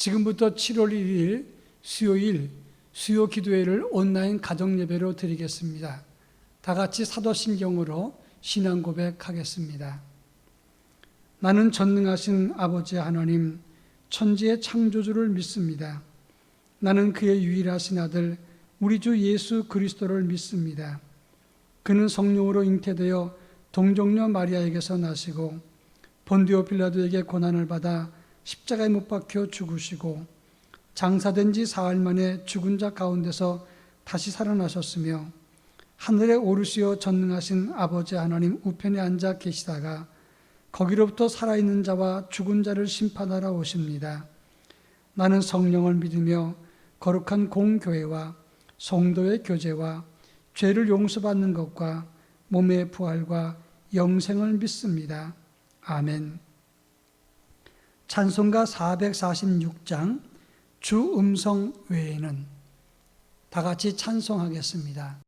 지금부터 7월 1일 수요일 수요 기도회를 온라인 가정 예배로 드리겠습니다. 다 같이 사도신경으로 신앙 고백하겠습니다. 나는 전능하신 아버지 하나님, 천지의 창조주를 믿습니다. 나는 그의 유일하신 아들 우리 주 예수 그리스도를 믿습니다. 그는 성령으로 잉태되어 동정녀 마리아에게서 나시고 본디오 빌라도에게 고난을 받아 십자가에 못 박혀 죽으시고 장사된 지 사흘 만에 죽은 자 가운데서 다시 살아나셨으며 하늘에 오르시어 전능하신 아버지 하나님 우편에 앉아 계시다가 거기로부터 살아있는 자와 죽은 자를 심판하러 오십니다. 나는 성령을 믿으며 거룩한 공교회와 성도의 교제와 죄를 용서받는 것과 몸의 부활과 영생을 믿습니다. 아멘. 찬송가 446장 주 음성 외에는 다 같이 찬송하겠습니다.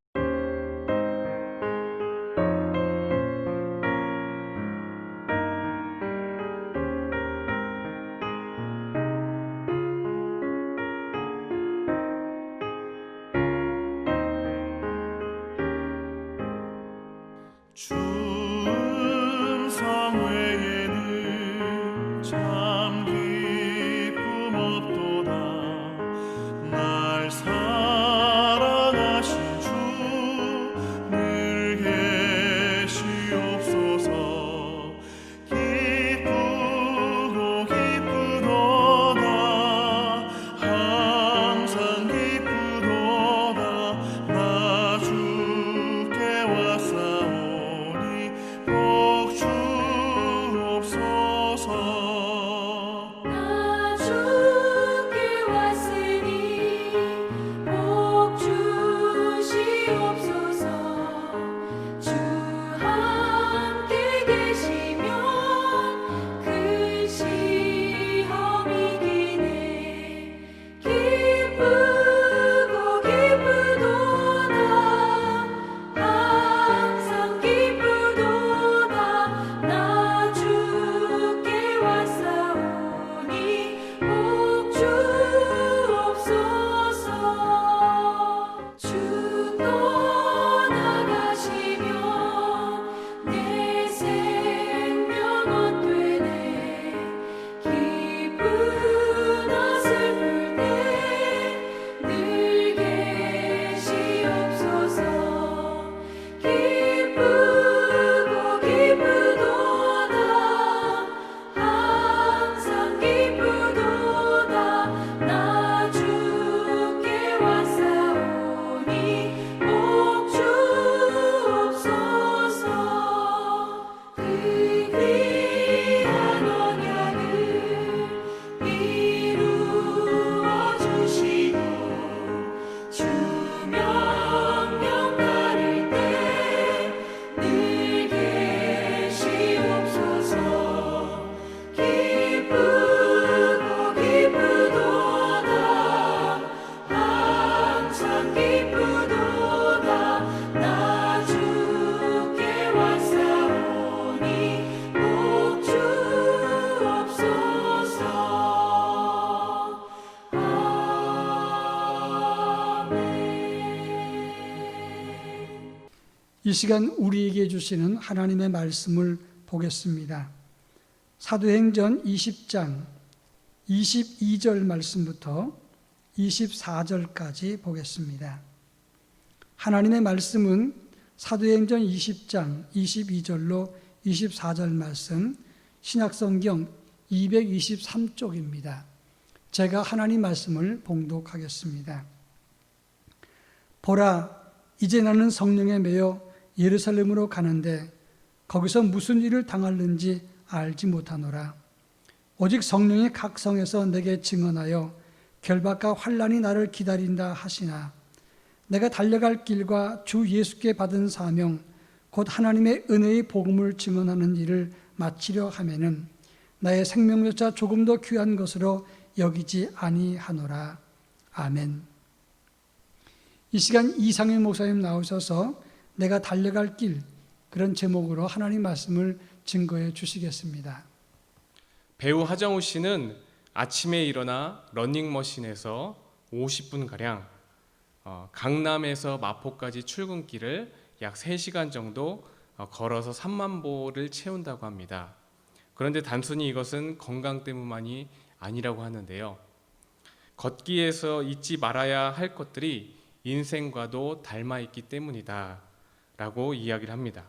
주 음성 외에는 참 기쁨 없도다. 날 사랑하신 주 늘 계시옵소서. 기쁘고 기쁘도다. 항상 기쁘도다. 나 주께 왔사오니 복 주옵소서. 나 주께 왔으니 복 주시옵소서. 주 함께 계시면 큰 시험이 기네. 기쁘고 기쁘도다. 항상 기쁘도다. 나 주께 왔사오니 복 주옵소서. 주 떠나가시면 내 생명 헛되네. 기쁘나 슬플 때 늘 계시옵소서. 기쁘고 기쁘도다. 항상 기쁘도다. 나 주께 왔사오니 복 주옵소서. 그 귀한 언약을 이루어 주시고 주 명령 따를 때 늘 계시옵소서. 기쁘고 기쁘도다. 항상 기쁘도다. 나 주께 왔사오니 복 주옵소서. 아멘. 이 시간 우리에게 주시는 하나님의 말씀을 보겠습니다. 사도행전 20장 22절 말씀부터 24절까지 보겠습니다. 하나님의 말씀은 사도행전 20장 22절로 24절 말씀 신약성경 223쪽입니다. 제가 하나님 말씀을 봉독하겠습니다. 보라, 이제 나는 성령에 매여 예루살렘으로 가는데 거기서 무슨 일을 당할는지 알지 못하노라. 오직 성령이 각 성에서 내게 증언하여 결박과 환난이 나를 기다린다 하시나 내가 달려갈 길과 주 예수께 받은 사명 곧 하나님의 은혜의 복음을 증언하는 일을 마치려 하면은 나의 생명조차 조금 더 귀한 것으로 여기지 아니하노라. 아멘. 이 시간 이상희 목사님 나오셔서 내가 달려갈 길, 그런 제목으로 하나님 말씀을 증거해 주시겠습니다. 배우 하정우 씨는 아침에 일어나 러닝머신에서 50분가량 강남에서 마포까지 출근길을 약 3시간 정도 걸어서 3만 보를 채운다고 합니다. 그런데 단순히 이것은 건강 때문만이 아니라고 하는데요. 걷기에서 잊지 말아야 할 것들이 인생과도 닮아있기 때문이다 라고 이야기를 합니다.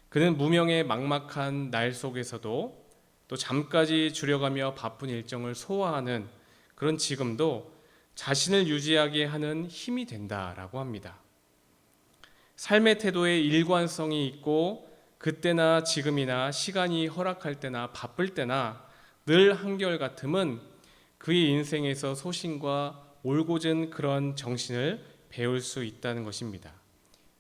그는 무명의 막막한 날 속에서도 또 잠까지 줄여가며 바쁜 일정을 소화하는 그런 지금도 자신을 유지하게 하는 힘이 된다라고 합니다. 삶의 태도에 일관성이 있고 그때나 지금이나 시간이 허락할 때나 바쁠 때나 늘 한결같음은 그의 인생에서 소신과 올곧은 그런 정신을 배울 수 있다는 것입니다.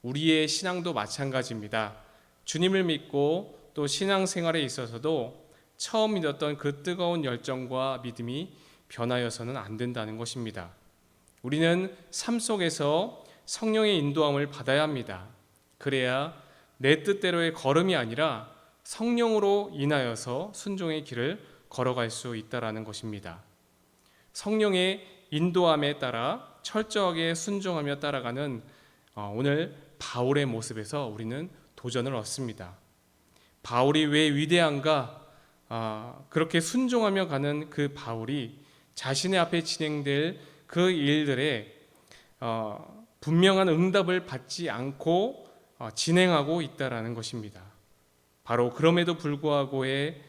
우리의 신앙도 마찬가지입니다. 주님을 믿고 또 신앙생활에 있어서도 처음 믿었던 그 뜨거운 열정과 믿음이 변하여서는 안 된다는 것입니다. 우리는 삶 속에서 성령의 인도함을 받아야 합니다. 그래야 내 뜻대로의 걸음이 아니라 성령으로 인하여서 순종의 길을 걸어갈 수 있다라는 것입니다. 성령의 인도함에 따라 철저하게 순종하며 따라가는 오늘 바울의 모습에서 우리는 도전을 얻습니다. 바울이 왜 위대한가? 그렇게 순종하며 가는 그 바울이 자신의 앞에 진행될 그 일들에 분명한 응답을 받지 않고 진행하고 있다라는 것입니다. 바로 그럼에도 불구하고의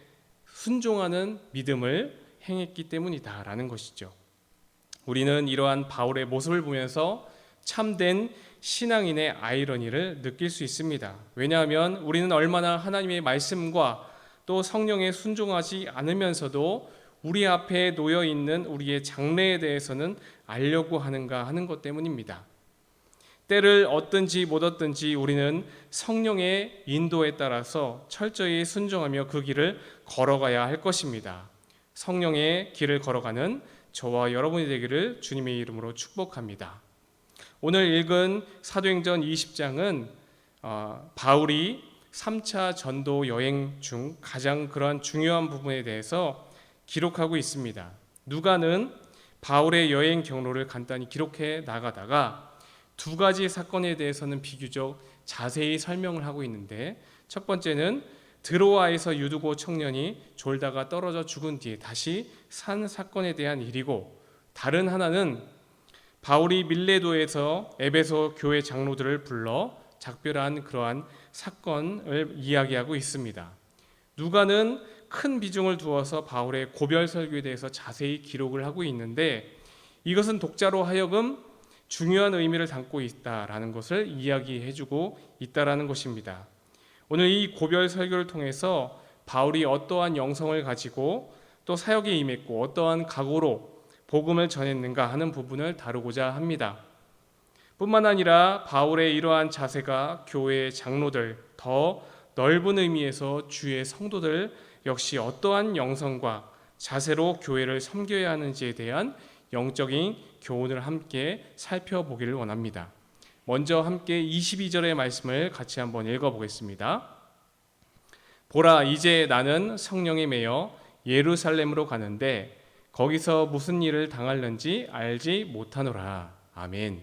순종하는 믿음을 행했기 때문이다라는 것이죠. 우리는 이러한 바울의 모습을 보면서 참된 신앙인의 아이러니를 느낄 수 있습니다. 왜냐하면 우리는 얼마나 하나님의 말씀과 또 성령에 순종하지 않으면서도 우리 앞에 놓여 있는 우리의 장래에 대해서는 알려고 하는가 하는 것 때문입니다. 때를 얻든지 못 얻든지 우리는 성령의 인도에 따라서 철저히 순종하며 그 길을 걸어가야 할 것입니다. 성령의 길을 걸어가는 저와 여러분이 되기를 주님의 이름으로 축복합니다. 오늘 읽은 사도행전 20장은 바울이 3차 전도 여행 중 가장 그러한 중요한 부분에 대해서 기록하고 있습니다. 누가는 바울의 여행 경로를 간단히 기록해 나가다가 두 가지 사건에 대해서는 비교적 자세히 설명을 하고 있는데, 첫 번째는 드로아에서 유두고 청년이 졸다가 떨어져 죽은 뒤에 다시 산 사건에 대한 일이고, 다른 하나는 바울이 밀레도에서 에베소 교회 장로들을 불러 작별한 그러한 사건을 이야기하고 있습니다. 누가는 큰 비중을 두어서 바울의 고별 설교에 대해서 자세히 기록을 하고 있는데, 이것은 독자로 하여금 중요한 의미를 담고 있다라는 것을 이야기해주고 있다라는 것입니다. 오늘 이 고별 설교를 통해서 바울이 어떠한 영성을 가지고 또 사역에 임했고 어떠한 각오로 복음을 전했는가 하는 부분을 다루고자 합니다. 뿐만 아니라 바울의 이러한 자세가 교회의 장로들, 더 넓은 의미에서 주의 성도들 역시 어떠한 영성과 자세로 교회를 섬겨야 하는지에 대한 영적인 교훈을 함께 살펴보기를 원합니다. 먼저 함께 22절의 말씀을 같이 한번 읽어보겠습니다. 보라, 이제 나는 성령에 매여 예루살렘으로 가는데 거기서 무슨 일을 당할는지 알지 못하노라. 아멘.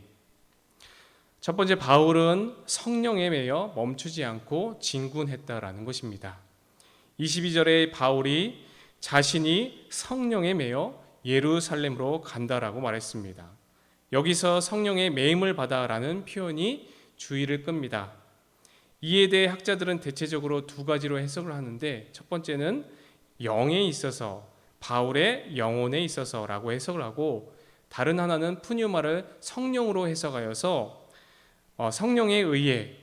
첫 번째, 바울은 성령에 매여 멈추지 않고 진군했다라는 것입니다. 22절에 바울이 자신이 성령에 매여 예루살렘으로 간다라고 말했습니다. 여기서 성령의 매임을 받아라는 표현이 주의를 끕니다. 이에 대해 학자들은 대체적으로 두 가지로 해석을 하는데, 첫 번째는 영에 있어서, 바울의 영혼에 있어서라고 해석을 하고, 다른 하나는 푸뉴마를 성령으로 해석하여서 성령에 의해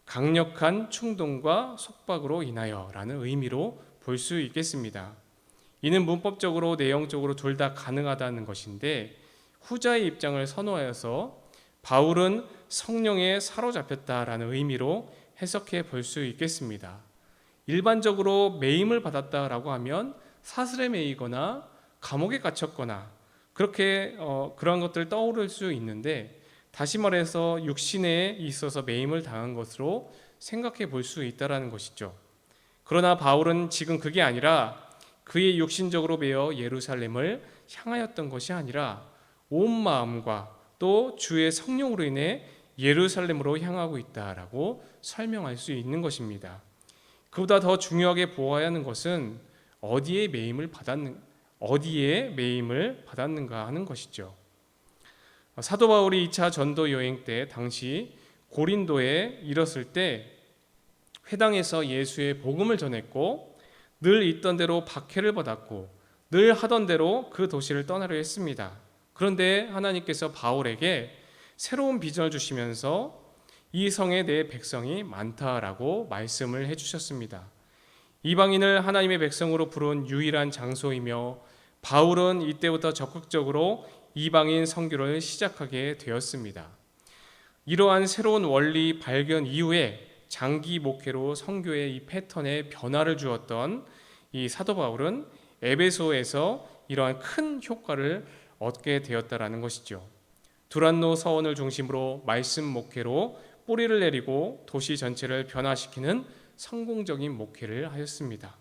강력한 충동과 속박으로 인하여라는 의미로 볼 수 있겠습니다. 이는 문법적으로 내용적으로 둘 다 가능하다는 것인데, 후자의 입장을 선호하여서 바울은 성령에 사로잡혔다라는 의미로 해석해 볼 수 있겠습니다. 일반적으로 매임을 받았다라고 하면 사슬에 매이거나 감옥에 갇혔거나 그렇게 그런 것들 떠오를 수 있는데, 다시 말해서 육신에 있어서 매임을 당한 것으로 생각해 볼 수 있다라는 것이죠. 그러나 바울은 지금 그게 아니라 그의 육신적으로 매여 예루살렘을 향하였던 것이 아니라 온 마음과 또 주의 성령으로 인해 예루살렘으로 향하고 있다라고 설명할 수 있는 것입니다. 그보다 더 중요하게 보아야 하는 것은 어디에 매임을 받았는가 하는 것이죠. 사도 바울이 2차 전도 여행 때 당시 고린도에 이르렀을 때 회당에서 예수의 복음을 전했고 늘 있던 대로 박해를 받았고 늘 하던 대로 그 도시를 떠나려 했습니다. 그런데 하나님께서 바울에게 새로운 비전을 주시면서 이 성에 내 백성이 많다라고 말씀을 해주셨습니다. 이방인을 하나님의 백성으로 부른 유일한 장소이며 바울은 이때부터 적극적으로 이방인 선교를 시작하게 되었습니다. 이러한 새로운 원리 발견 이후에 장기 목회로 선교의 이 패턴에 변화를 주었던 이 사도 바울은 에베소에서 이러한 큰 효과를 얻게 되었다라는 것이죠. 두란노 서원을 중심으로 말씀 목회로 뿌리를 내리고 도시 전체를 변화시키는 성공적인 목회를 하였습니다.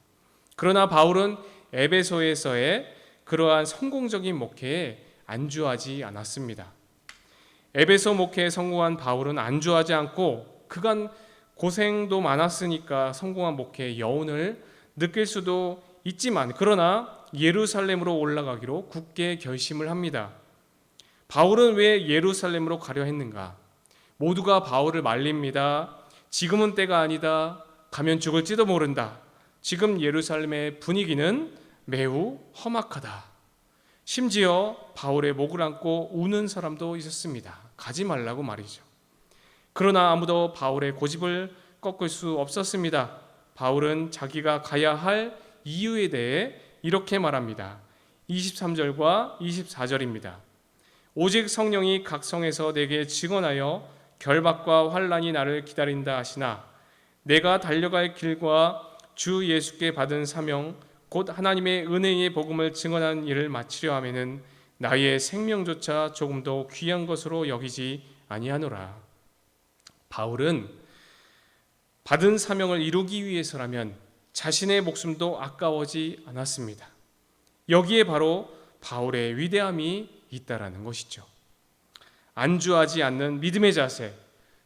그러나 바울은 에베소에서의 그러한 성공적인 목회에 안주하지 않았습니다. 에베소 목회에 성공한 바울은 안주하지 않고 그간 고생도 많았으니까 성공한 목회의 여운을 느낄 수도 있지만 그러나 예루살렘으로 올라가기로 굳게 결심을 합니다. 바울은 왜 예루살렘으로 가려 했는가? 모두가 바울을 말립니다. 지금은 때가 아니다. 가면 죽을지도 모른다. 지금 예루살렘의 분위기는 매우 험악하다. 심지어 바울의 목을 안고 우는 사람도 있었습니다. 가지 말라고 말이죠. 그러나 아무도 바울의 고집을 꺾을 수 없었습니다. 바울은 자기가 가야 할 이유에 대해 이렇게 말합니다. 23절과 24절입니다. 오직 성령이 각 성에서 내게 증언하여 결박과 환난이 나를 기다린다 하시나 내가 달려갈 길과 주 예수께 받은 사명 곧 하나님의 은혜의 복음을 증언하는 일을 마치려 하면은 나의 생명조차 조금도 귀한 것으로 여기지 아니하노라. 바울은 받은 사명을 이루기 위해서라면 자신의 목숨도 아까워지 않았습니다. 여기에 바로 바울의 위대함이 있다라는 것이죠. 안주하지 않는 믿음의 자세,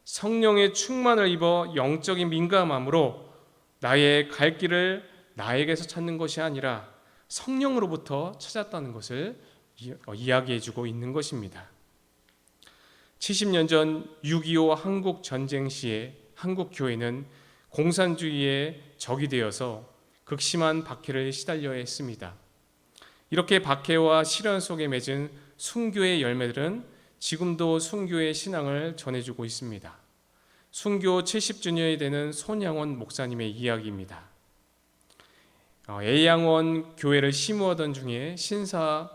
성령의 충만을 입어 영적인 민감함으로 나의 갈 길을 나에게서 찾는 것이 아니라 성령으로부터 찾았다는 것을 이야기해주고 있는 것입니다. 70년 전 6.25 한국 전쟁 시에 한국 교회는 공산주의의 적이 되어서 극심한 박해를 시달려야 했습니다. 이렇게 박해와 시련 속에 맺은 순교의 열매들은 지금도 순교의 신앙을 전해주고 있습니다. 순교 70주년이 되는 손양원 목사님의 이야기입니다. 애양원 교회를 심우하던 중에 신사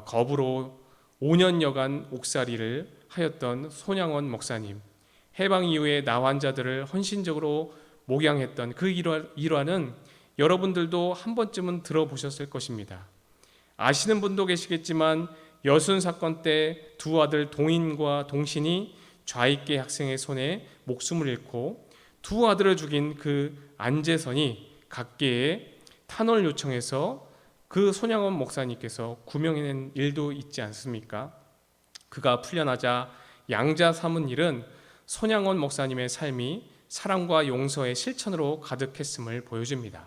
거부로 5년여간 옥살이를 하였던 손양원 목사님, 해방 이후에 나환자들을 헌신적으로 목양했던 그 일화는 여러분들도 한 번쯤은 들어보셨을 것입니다. 아시는 분도 계시겠지만 여순 사건 때 두 아들 동인과 동신이 좌익계 학생의 손에 목숨을 잃고 두 아들을 죽인 그 안재선이 각계에 탄원을 요청해서 그 손양원 목사님께서 구명해낸 일도 있지 않습니까? 그가 풀려나자 양자 삼은 일은 손양원 목사님의 삶이 사랑과 용서의 실천으로 가득했음을 보여줍니다.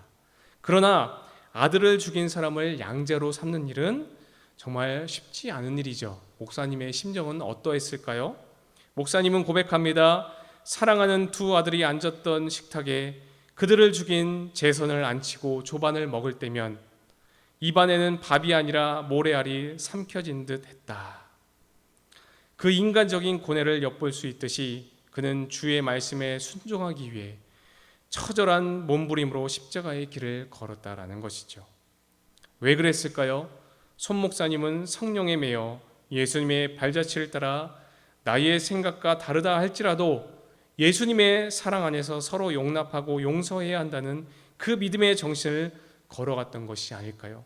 그러나 아들을 죽인 사람을 양자로 삼는 일은 정말 쉽지 않은 일이죠. 목사님의 심정은 어떠했을까요? 목사님은 고백합니다. 사랑하는 두 아들이 앉았던 식탁에 그들을 죽인 재선을 앉히고 조반을 먹을 때면 입안에는 밥이 아니라 모래알이 삼켜진 듯 했다. 그 인간적인 고뇌를 엿볼 수 있듯이 그는 주의 말씀에 순종하기 위해 처절한 몸부림으로 십자가의 길을 걸었다라는 것이죠. 왜 그랬을까요? 손 목사님은 성령에 매여 예수님의 발자취를 따라 나의 생각과 다르다 할지라도 예수님의 사랑 안에서 서로 용납하고 용서해야 한다는 그 믿음의 정신을 걸어갔던 것이 아닐까요?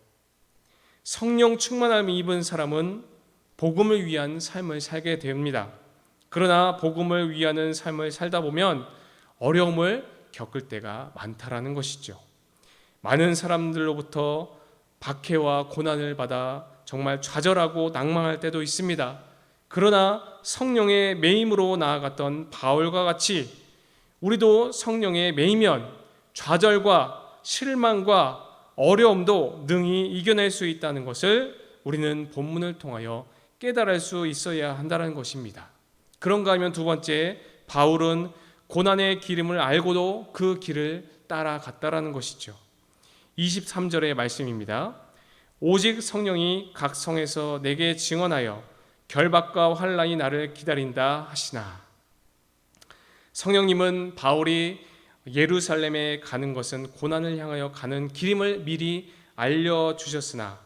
성령 충만함을 입은 사람은 복음을 위한 삶을 살게 됩니다. 그러나 복음을 위하는 삶을 살다 보면 어려움을 겪을 때가 많다라는 것이죠. 많은 사람들로부터 박해와 고난을 받아 정말 좌절하고 낭망할 때도 있습니다. 그러나 성령의 매임으로 나아갔던 바울과 같이 우리도 성령에 매이면 좌절과 실망과 어려움도 능히 이겨낼 수 있다는 것을 우리는 본문을 통하여 깨달을 수 있어야 한다는 것입니다. 그런가 하면 두 번째, 바울은 고난의 기름을 알고도 그 길을 따라갔다라는 것이죠. 23절의 말씀입니다. 오직 성령이 각 성에서 내게 증언하여 결박과 환난이 나를 기다린다 하시나. 성령님은 바울이 예루살렘에 가는 것은 고난을 향하여 가는 길임을 미리 알려주셨으나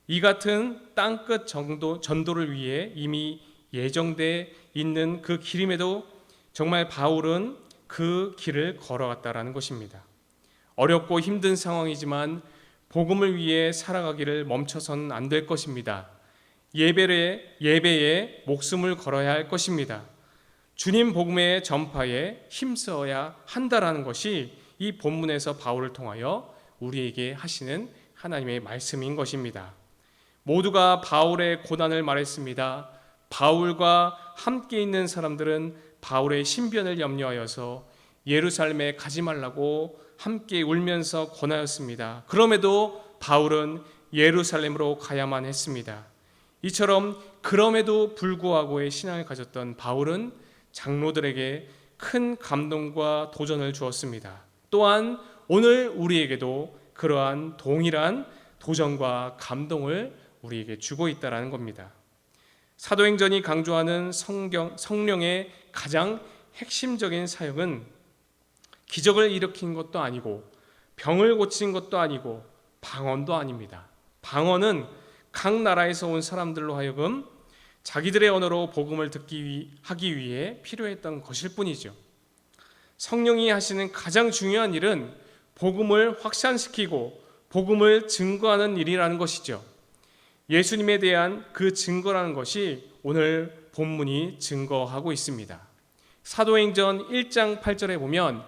이 같은 땅끝 전도를 위해 이미 예정돼 있는 그 길임에도 정말 바울은 그 길을 걸어갔다라는 것입니다. 어렵고 힘든 상황이지만 복음을 위해 살아가기를 멈춰서는 안 될 것입니다. 예배에 목숨을 걸어야 할 것입니다. 주님 복음의 전파에 힘써야 한다라는 것이 이 본문에서 바울을 통하여 우리에게 하시는 하나님의 말씀인 것입니다. 모두가 바울의 고난을 말했습니다. 바울과 함께 있는 사람들은 바울의 신변을 염려하여서 예루살렘에 가지 말라고 함께 울면서 권하였습니다. 그럼에도 바울은 예루살렘으로 가야만 했습니다. 이처럼 그럼에도 불구하고의 신앙을 가졌던 바울은 장로들에게 큰 감동과 도전을 주었습니다. 또한 오늘 우리에게도 그러한 동일한 도전과 감동을 우리에게 주고 있다는 겁니다. 사도행전이 강조하는 성령의 가장 핵심적인 사역은 기적을 일으킨 것도 아니고 병을 고친 것도 아니고 방언도 아닙니다. 방언은 각 나라에서 온 사람들로 하여금 자기들의 언어로 복음을 하기 위해 필요했던 것일 뿐이죠. 성령이 하시는 가장 중요한 일은 복음을 확산시키고 복음을 증거하는 일이라는 것이죠. 예수님에 대한 그 증거라는 것이 오늘 본문이 증거하고 있습니다. 사도행전 1장 8절에 보면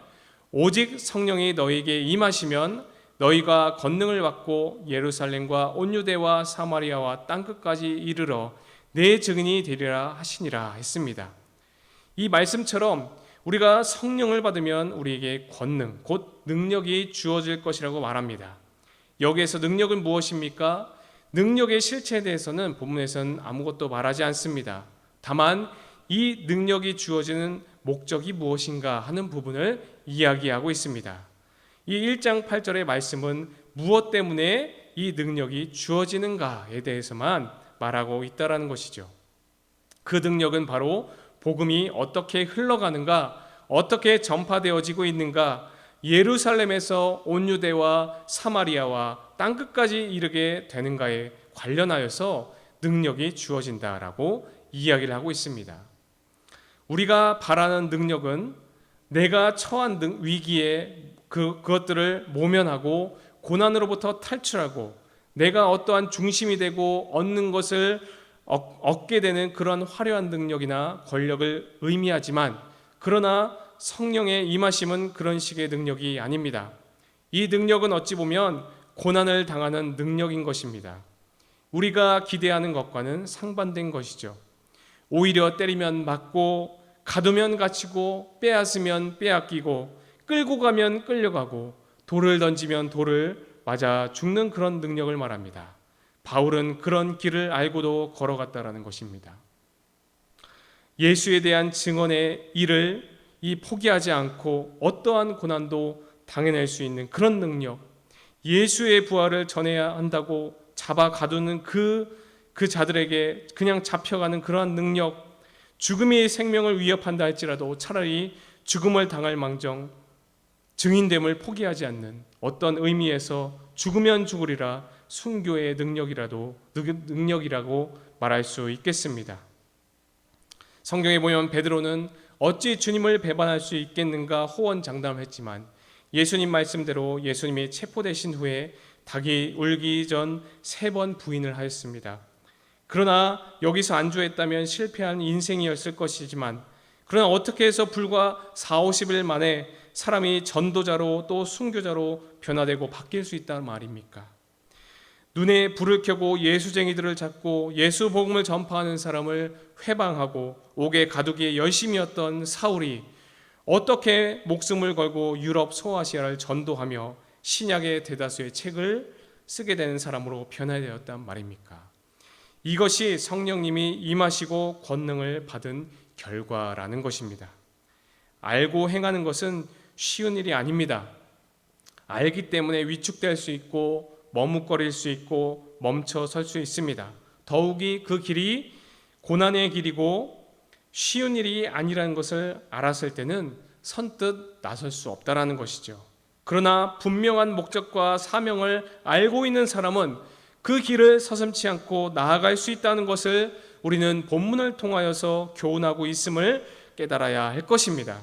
오직 성령이 너희에게 임하시면 너희가 권능을 받고 예루살렘과 온 유대와 사마리아와 땅끝까지 이르러 내 증인이 되리라 하시니라 했습니다. 이 말씀처럼 우리가 성령을 받으면 우리에게 권능, 곧 능력이 주어질 것이라고 말합니다. 여기에서 능력은 무엇입니까? 능력의 실체에 대해서는 본문에서는 아무것도 말하지 않습니다. 다만 이 능력이 주어지는 목적이 무엇인가 하는 부분을 이야기하고 있습니다. 이 1장 8절의 말씀은 무엇 때문에 이 능력이 주어지는가에 대해서만 말하고 있다라는 것이죠. 그 능력은 바로 복음이 어떻게 흘러가는가, 어떻게 전파되어지고 있는가, 예루살렘에서 온 유대와 사마리아와 땅끝까지 이르게 되는가에 관련하여서 능력이 주어진다라고 이야기를 하고 있습니다. 우리가 바라는 능력은 내가 처한 위기에 그것들을 모면하고 고난으로부터 탈출하고 내가 어떠한 중심이 되고 얻는 것을 얻게 되는 그런 화려한 능력이나 권력을 의미하지만, 그러나 성령의 임하심은 그런 식의 능력이 아닙니다. 이 능력은 어찌 보면 고난을 당하는 능력인 것입니다. 우리가 기대하는 것과는 상반된 것이죠. 오히려 때리면 맞고, 가두면 갇히고, 빼앗으면 빼앗기고, 끌고 가면 끌려가고, 돌을 던지면 돌을 맞아 죽는 그런 능력을 말합니다. 바울은 그런 길을 알고도 걸어갔다라는 것입니다. 예수에 대한 증언의 일을 포기하지 않고 어떠한 고난도 당해낼 수 있는 그런 능력, 예수의 부활을 전해야 한다고 잡아 가두는 그 자들에게 그냥 잡혀가는 그러한 능력, 죽음이 생명을 위협한다 할지라도 차라리 죽음을 당할 망정 증인됨을 포기하지 않는 어떤 의미에서 죽으면 죽으리라 순교의 능력이라고 말할 수 있겠습니다. 성경에 보면 베드로는 어찌 주님을 배반할 수 있겠는가 호언장담했지만 예수님 말씀대로 예수님이 체포되신 후에 닭이 울기 전 3번 부인을 하였습니다. 그러나 여기서 안주했다면 실패한 인생이었을 것이지만, 그러나 어떻게 해서 불과 40-50일 만에 사람이 전도자로 또 순교자로 변화되고 바뀔 수 있다는 말입니까? 눈에 불을 켜고 예수쟁이들을 잡고 예수 복음을 전파하는 사람을 회방하고 옥에 가두기에 열심이었던 사울이 어떻게 목숨을 걸고 유럽 소아시아를 전도하며 신약의 대다수의 책을 쓰게 되는 사람으로 변화되었단 말입니까? 이것이 성령님이 임하시고 권능을 받은 결과라는 것입니다. 알고 행하는 것은 쉬운 일이 아닙니다. 알기 때문에 위축될 수 있고 머뭇거릴 수 있고 멈춰 설 수 있습니다. 더욱이 그 길이 고난의 길이고 쉬운 일이 아니라는 것을 알았을 때는 선뜻 나설 수 없다라는 것이죠. 그러나 분명한 목적과 사명을 알고 있는 사람은 그 길을 서슴지 않고 나아갈 수 있다는 것을 우리는 본문을 통하여서 교훈하고 있음을 깨달아야 할 것입니다.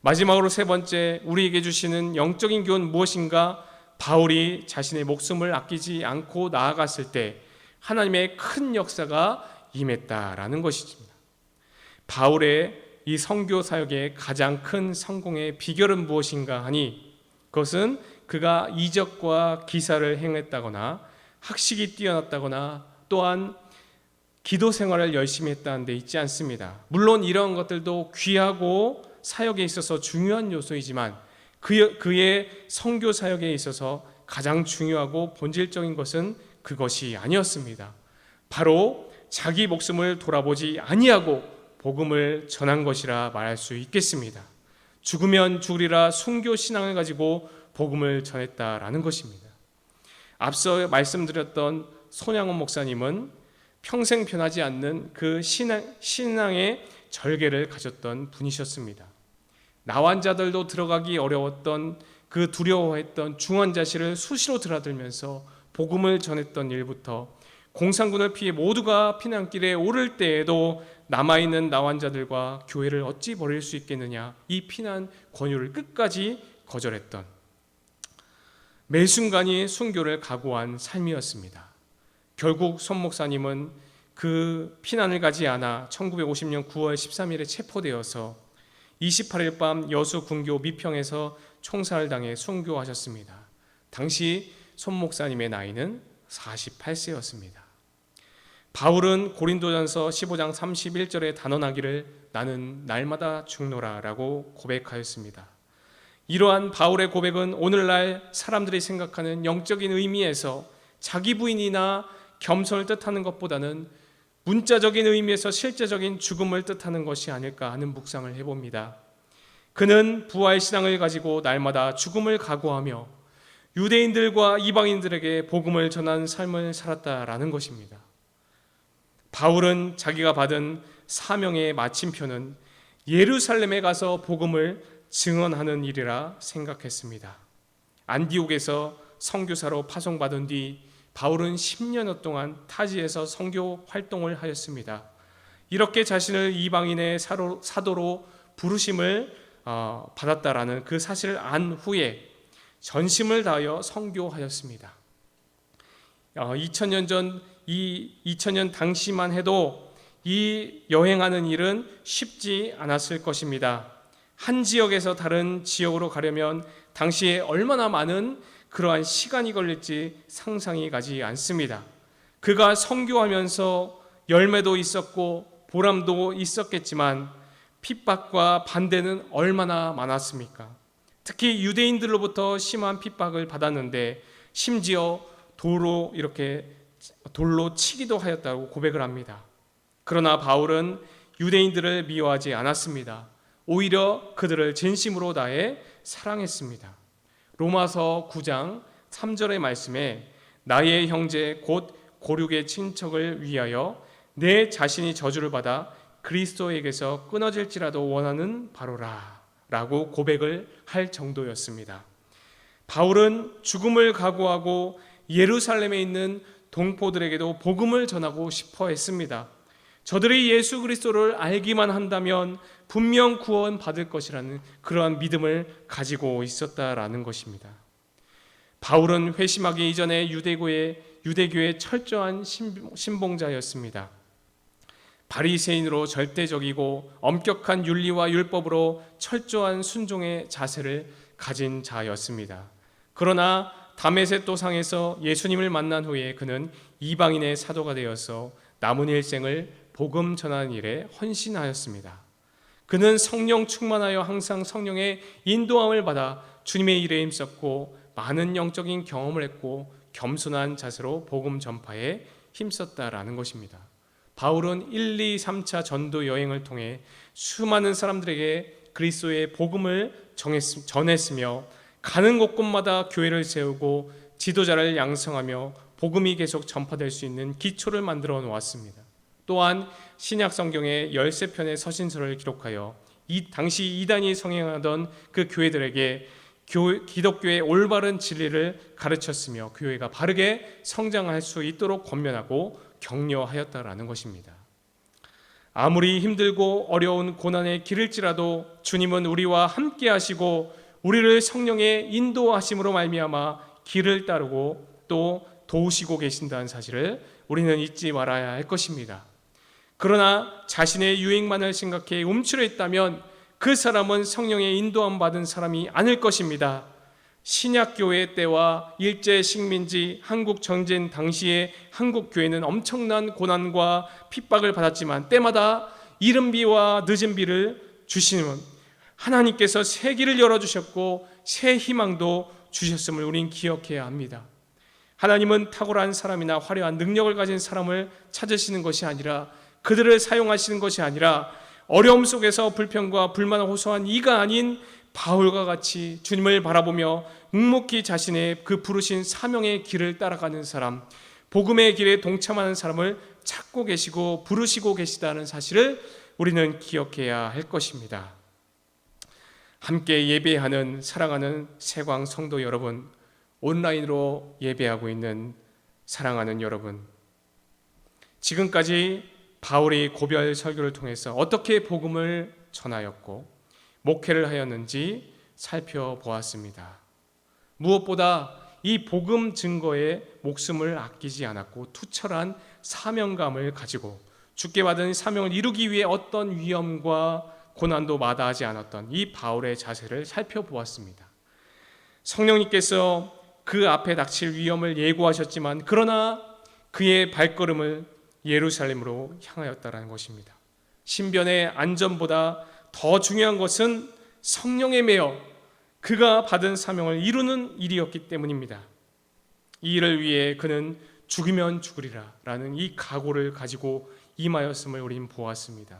마지막으로 세 번째, 우리에게 주시는 영적인 교훈 무엇인가? 바울이 자신의 목숨을 아끼지 않고 나아갔을 때 하나님의 큰 역사가 임했다라는 것입니다. 바울의 이 선교 사역의 가장 큰 성공의 비결은 무엇인가 하니 그것은 그가 이적과 기사를 행했다거나 학식이 뛰어났다거나 또한 기도 생활을 열심히 했다는 데 있지 않습니다. 물론 이러한 것들도 귀하고 사역에 있어서 중요한 요소이지만 그의 선교 사역에 있어서 가장 중요하고 본질적인 것은 그것이 아니었습니다. 바로 자기 목숨을 돌아보지 아니하고 복음을 전한 것이라 말할 수 있겠습니다. 죽으면 죽으리라 순교 신앙을 가지고 복음을 전했다라는 것입니다. 앞서 말씀드렸던 손양원 목사님은 평생 변하지 않는 그 신앙의 절개를 가졌던 분이셨습니다. 나환자들도 들어가기 어려웠던 그 두려워했던 중환자실을 수시로 드나들면서 복음을 전했던 일부터 공산군을 피해 모두가 피난길에 오를 때에도 남아있는 나환자들과 교회를 어찌 버릴 수 있겠느냐, 이 피난 권유를 끝까지 거절했던 매 순간이 순교를 각오한 삶이었습니다. 결국 손 목사님은 그 피난을 가지 않아 1950년 9월 13일에 체포되어서 28일 밤 여수 군교 미평에서 총살을 당해 순교하셨습니다. 당시 손 목사님의 나이는 48세였습니다. 바울은 고린도전서 15장 31절에 단언하기를 나는 날마다 죽노라 라고 고백하였습니다. 이러한 바울의 고백은 오늘날 사람들이 생각하는 영적인 의미에서 자기 부인이나 겸손을 뜻하는 것보다는 문자적인 의미에서 실제적인 죽음을 뜻하는 것이 아닐까 하는 묵상을 해봅니다. 그는 부활신앙을 가지고 날마다 죽음을 각오하며 유대인들과 이방인들에게 복음을 전하는 삶을 살았다라는 것입니다. 바울은 자기가 받은 사명의 마침표는 예루살렘에 가서 복음을 증언하는 일이라 생각했습니다. 안디옥에서 선교사로 파송받은 뒤 바울은 10년여 동안 타지에서 선교 활동을 하였습니다. 이렇게 자신을 이방인의 사도로 부르심을 받았다라는 그 사실을 안 후에 전심을 다하여 선교하였습니다. 2000년 전, 2000년 당시만 해도 이 여행하는 일은 쉽지 않았을 것입니다. 한 지역에서 다른 지역으로 가려면 당시에 얼마나 많은 그러한 시간이 걸릴지 상상이 가지 않습니다. 그가 선교하면서 열매도 있었고 보람도 있었겠지만 핍박과 반대는 얼마나 많았습니까? 특히 유대인들로부터 심한 핍박을 받았는데 심지어 돌로 치기도 하였다고 고백을 합니다. 그러나 바울은 유대인들을 미워하지 않았습니다. 오히려 그들을 진심으로 다해 사랑했습니다. 로마서 9장 3절의 말씀에 나의 형제 곧 고륙의 친척을 위하여 내 자신이 저주를 받아 그리스도에게서 끊어질지라도 원하는 바로라 라고 고백을 할 정도였습니다. 바울은 죽음을 각오하고 예루살렘에 있는 동포들에게도 복음을 전하고 싶어 했습니다. 저들이 예수 그리스도를 알기만 한다면 분명 구원 받을 것이라는 그러한 믿음을 가지고 있었다라는 것입니다. 바울은 회심하기 이전에 유대교의 철저한 신봉자였습니다. 바리새인으로 절대적이고 엄격한 윤리와 율법으로 철저한 순종의 자세를 가진 자였습니다. 그러나 다메섹 도상에서 예수님을 만난 후에 그는 이방인의 사도가 되어서 남은 일생을 복음 전하는 일에 헌신하였습니다. 그는 성령 충만하여 항상 성령의 인도함을 받아 주님의 일에 힘썼고 많은 영적인 경험을 했고 겸손한 자세로 복음 전파에 힘썼다라는 것입니다. 바울은 1, 2, 3차 전도 여행을 통해 수많은 사람들에게 그리스도의 복음을 전했으며 가는 곳곳마다 교회를 세우고 지도자를 양성하며 복음이 계속 전파될 수 있는 기초를 만들어 놓았습니다. 또한 신약 성경의 13편의 서신서를 기록하여 당시 이단이 성행하던 그 교회들에게 기독교의 올바른 진리를 가르쳤으며 교회가 바르게 성장할 수 있도록 권면하고 격려하였다라는 것입니다. 아무리 힘들고 어려운 고난의 길일지라도 주님은 우리와 함께 하시고 우리를 성령의 인도하심으로 말미암아 길을 따르고 또 도우시고 계신다는 사실을 우리는 잊지 말아야 할 것입니다. 그러나 자신의 유익만을 생각해 움츠려 있다면 그 사람은 성령의 인도함 받은 사람이 아닐 것입니다. 신약교회 때와 일제 식민지 한국 전쟁 당시에 한국 교회는 엄청난 고난과 핍박을 받았지만 때마다 이른 비와 늦은 비를 주시는 하나님께서 새 길을 열어주셨고 새 희망도 주셨음을 우린 기억해야 합니다. 하나님은 탁월한 사람이나 화려한 능력을 가진 사람을 찾으시는 것이 아니라 그들을 사용하시는 것이 아니라 어려움 속에서 불평과 불만을 호소한 이가 아닌 바울과 같이 주님을 바라보며 묵묵히 자신의 그 부르신 사명의 길을 따라가는 사람, 복음의 길에 동참하는 사람을 찾고 계시고 부르시고 계시다는 사실을 우리는 기억해야 할 것입니다. 함께 예배하는 사랑하는 새광 성도 여러분, 온라인으로 예배하고 있는 사랑하는 여러분, 지금까지 바울이 고별 설교를 통해서 어떻게 복음을 전하였고 목회를 하였는지 살펴보았습니다. 무엇보다 이 복음 증거에 목숨을 아끼지 않았고 투철한 사명감을 가지고 주께 받은 사명을 이루기 위해 어떤 위험과 고난도 마다하지 않았던 이 바울의 자세를 살펴보았습니다. 성령님께서 그 앞에 닥칠 위험을 예고하셨지만 그러나 그의 발걸음을 예루살렘으로 향하였다는 것입니다. 신변의 안전보다 더 중요한 것은 성령에 매여 그가 받은 사명을 이루는 일이었기 때문입니다. 이 일을 위해 그는 죽으면 죽으리라 라는 이 각오를 가지고 임하였음을 우린 보았습니다.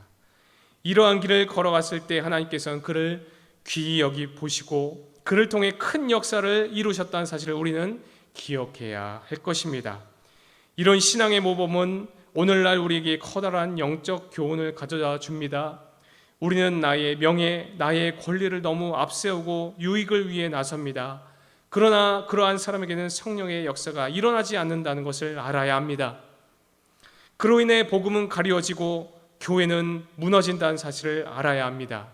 이러한 길을 걸어갔을 때 하나님께서는 그를 귀히 여기 보시고 그를 통해 큰 역사를 이루셨다는 사실을 우리는 기억해야 할 것입니다. 이런 신앙의 모범은 오늘날 우리에게 커다란 영적 교훈을 가져다 줍니다. 우리는 나의 명예, 나의 권리를 너무 앞세우고 유익을 위해 나섭니다. 그러나 그러한 사람에게는 성령의 역사가 일어나지 않는다는 것을 알아야 합니다. 그로 인해 복음은 가리워지고 교회는 무너진다는 사실을 알아야 합니다.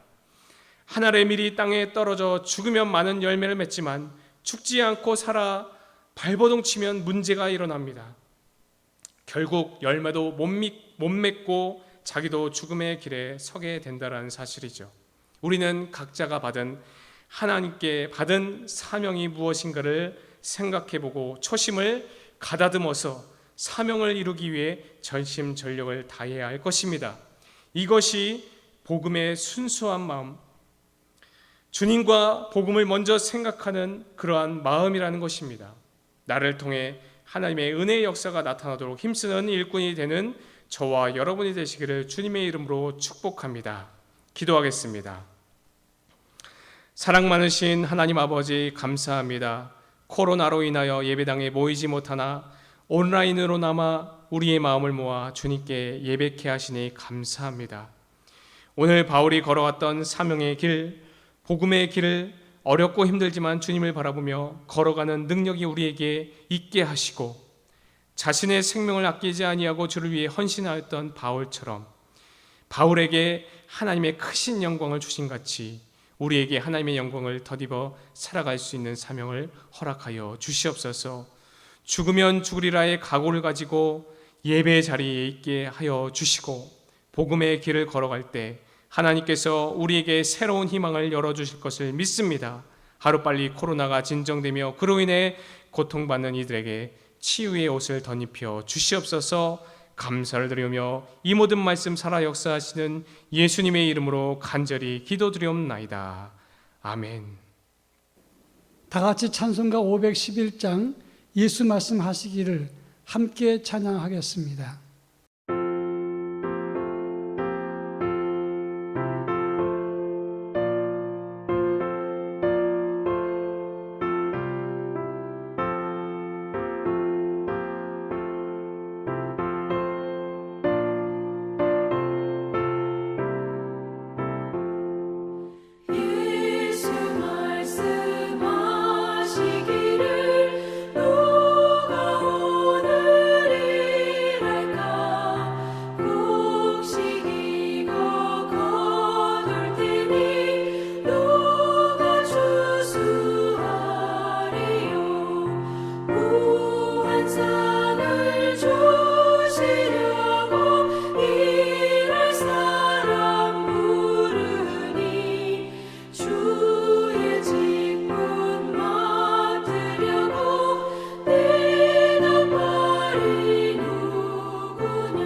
한 알의 밀이 땅에 떨어져 죽으면 많은 열매를 맺지만 죽지 않고 살아 발버둥 치면 문제가 일어납니다. 결국 열매도 못 맺고 자기도 죽음의 길에 서게 된다는 사실이죠. 우리는 각자가 받은 하나님께 받은 사명이 무엇인가를 생각해보고 초심을 가다듬어서 사명을 이루기 위해 전심전력을 다해야 할 것입니다. 이것이 복음의 순수한 마음, 주님과 복음을 먼저 생각하는 그러한 마음이라는 것입니다. 나를 통해 하나님의 은혜의 역사가 나타나도록 힘쓰는 일꾼이 되는 저와 여러분이 되시기를 주님의 이름으로 축복합니다. 기도하겠습니다. 사랑 많으신 하나님 아버지 감사합니다. 코로나로 인하여 예배당에 모이지 못하나 온라인으로나마 우리의 마음을 모아 주님께 예배케 하시니 감사합니다. 오늘 바울이 걸어왔던 사명의 길, 복음의 길을 어렵고 힘들지만 주님을 바라보며 걸어가는 능력이 우리에게 있게 하시고 자신의 생명을 아끼지 아니하고 주를 위해 헌신하였던 바울처럼 바울에게 하나님의 크신 영광을 주신 같이 우리에게 하나님의 영광을 덧입어 살아갈 수 있는 사명을 허락하여 주시옵소서. 죽으면 죽으리라의 각오를 가지고 예배 자리에 있게 하여 주시고 복음의 길을 걸어갈 때 하나님께서 우리에게 새로운 희망을 열어주실 것을 믿습니다. 하루빨리 코로나가 진정되며 그로 인해 고통받는 이들에게 치유의 옷을 덧입혀 주시옵소서. 감사를 드리며 이 모든 말씀 살아 역사하시는 예수님의 이름으로 간절히 기도드리옵나이다. 아멘. 다 같이 찬송가 511장 예수 말씀하시기를 함께 찬양하겠습니다. 예수 말씀하시기를 누가 오늘 일할까 곡식이고 거둘 테니 누가 추수하리요 무한상을 주시려고 일할 사람 부르니 주의 직분 맡으려고 대답하리 누구냐.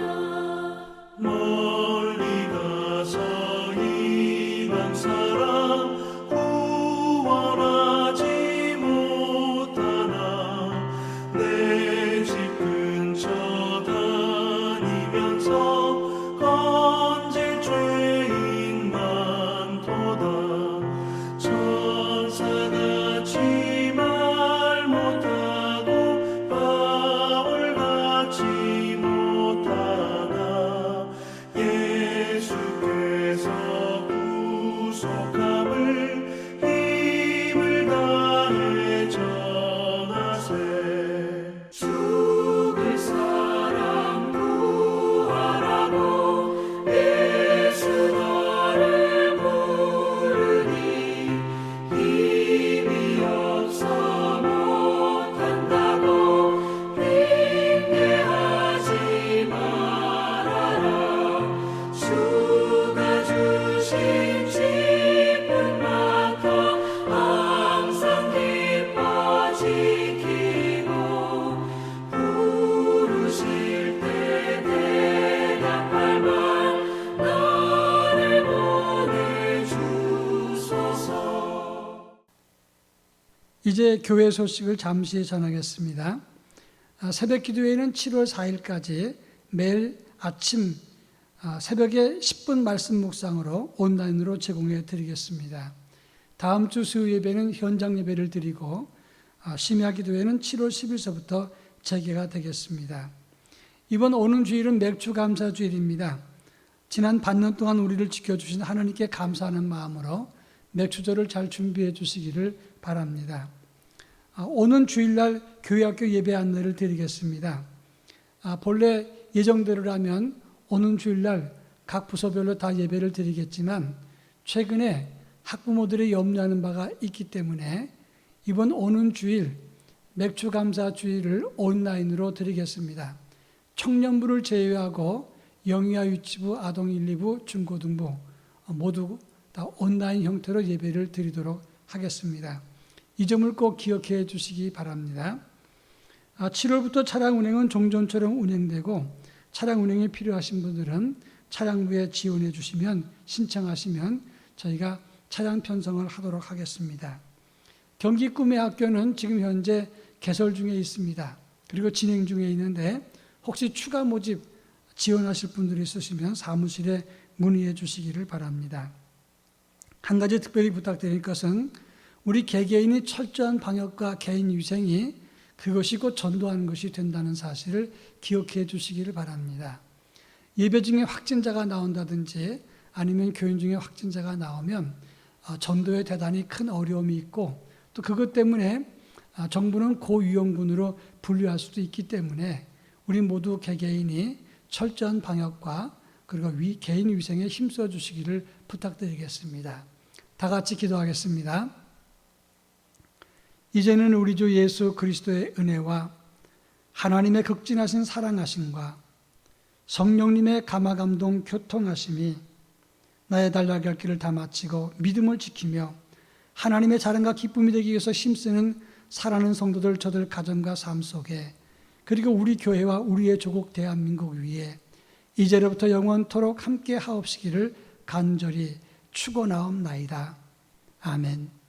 멀리 가서 이방 사람 구원하지 못하나 내 집 근처 다니면서 건질 죄인 많도다. 천사같이 말 못하고 바울같이 못하나 예수께서 구속함을 힘을 다해 전하세. 죽을 사람 구하라고 예수 너를 부르니 힘이 없어 못한다고 핑계하지 말아라. 주가 주신 직분 맡아 항상 기뻐 지키고 부르실 때 대답할 말 나를 보내주소서. 이제 교회 소식을 잠시 전하겠습니다. 새벽 기도회는 7월 4일까지 매일 아침 새벽에 10분 말씀 묵상으로 온라인으로 제공해 드리겠습니다. 다음 주 수요 예배는 현장 예배를 드리고 심야 기도회는 7월 10일서부터 재개가 되겠습니다. 이번 오는 주일은 맥주 감사 주일입니다. 지난 반년 동안 우리를 지켜주신 하나님께 감사하는 마음으로 맥주절을 잘 준비해 주시기를 바랍니다. 오는 주일날 교회학교 예배 안내를 드리겠습니다. 본래 예정대로라면 오는 주일날 각 부서별로 다 예배를 드리겠지만 최근에 학부모들이 염려하는 바가 있기 때문에 이번 오는 주일 맥주 감사 주일을 온라인으로 드리겠습니다. 청년부를 제외하고 영유아 유치부, 아동 1, 2부, 중고등부 모두 다 온라인 형태로 예배를 드리도록 하겠습니다. 이 점을 꼭 기억해 주시기 바랍니다. 7월부터 차량 운행은 종전처럼 운행되고 차량 운행이 필요하신 분들은 차량부에 지원해 주시면 신청하시면 저희가 차량 편성을 하도록 하겠습니다. 경기 꿈의 학교는 지금 현재 개설 중에 있습니다. 그리고 진행 중에 있는데 혹시 추가 모집 지원하실 분들이 있으시면 사무실에 문의해 주시기를 바랍니다. 한 가지 특별히 부탁드릴 것은 우리 개개인이 철저한 방역과 개인 위생이 그것이 곧 전도하는 것이 된다는 사실을 기억해 주시기를 바랍니다. 예배 중에 확진자가 나온다든지 아니면 교인 중에 확진자가 나오면 전도에 대단히 큰 어려움이 있고 또 그것 때문에 정부는 고위험군으로 분류할 수도 있기 때문에 우리 모두 개개인이 철저한 방역과 그리고 개인 위생에 힘써 주시기를 부탁드리겠습니다. 다 같이 기도하겠습니다. 이제는 우리 주 예수 그리스도의 은혜와 하나님의 극진하신 사랑하심과 성령님의 감화감동 교통하심이 나의 달려갈 길을 다 마치고 믿음을 지키며 하나님의 자랑과 기쁨이 되기 위해서 힘쓰는 사랑하는 성도들 저들 가정과 삶 속에 그리고 우리 교회와 우리의 조국 대한민국 위에 이제로부터 영원토록 함께 하옵시기를 간절히 축원하옵나이다. 아멘.